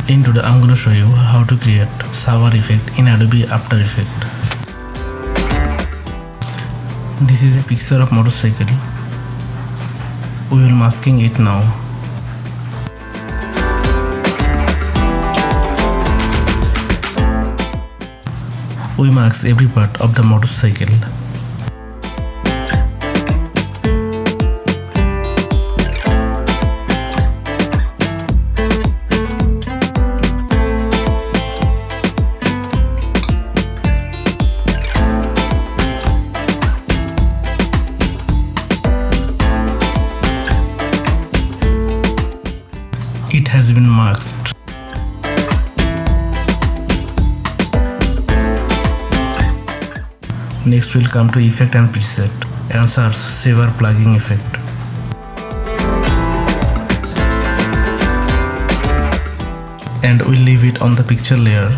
In today I'm going to show you how to create Saber effect in Adobe After Effects. This is a picture of motorcycle. We will masking it now. We mask every part of the motorcycle. It has been masked. Next we'll come to effect and preset and search Saber plugin effect. And we'll leave it on the picture layer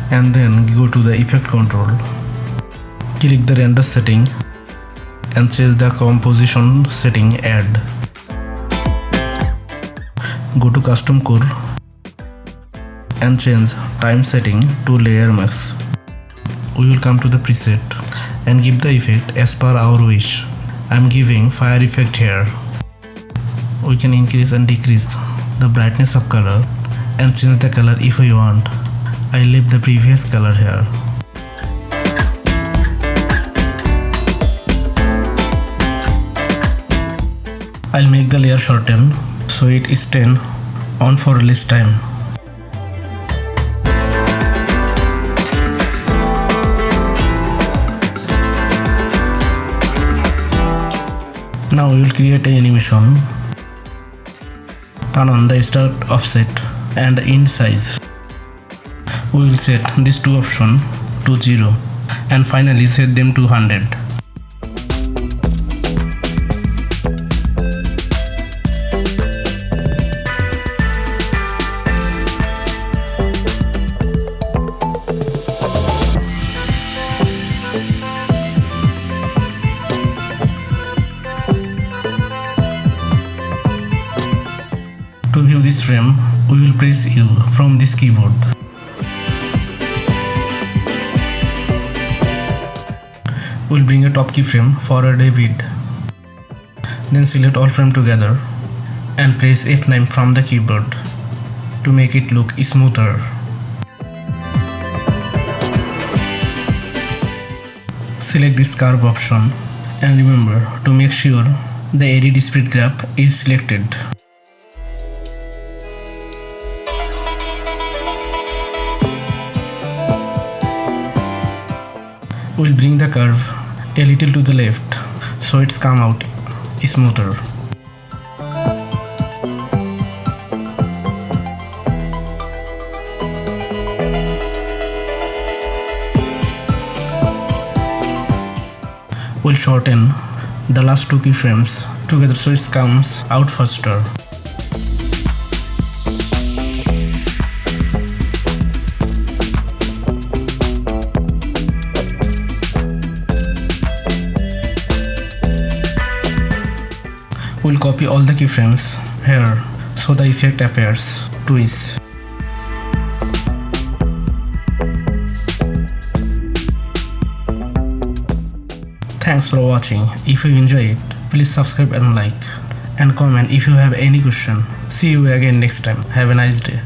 and then go to the effect control. Click the render setting and change the composition setting add. Go to custom core and change time setting to layer max. We will come to the preset and give the effect as per our wish. I am giving fire effect here. We can increase and decrease the brightness of color and change the color if we want. I leave the previous color here. I'll make the layer shorten so it is 10 on for release time. Now we will create an animation. Turn on the start offset and end size. We will set these two options to 0 and finally set them to 100. To view this frame, we will press U from this keyboard. We'll bring a top keyframe forward a bit. Then select all frame together and press F9 from the keyboard to make it look smoother. Select this curve option and remember to make sure the edit split graph is selected. We'll bring the curve a little to the left so it's come out smoother. We'll shorten the last two keyframes together so it comes out faster. We'll copy all the keyframes here so the effect appears twice. Thanks for watching. If you enjoy it, please subscribe and like and comment if you have any question. See you again next time. Have a nice day.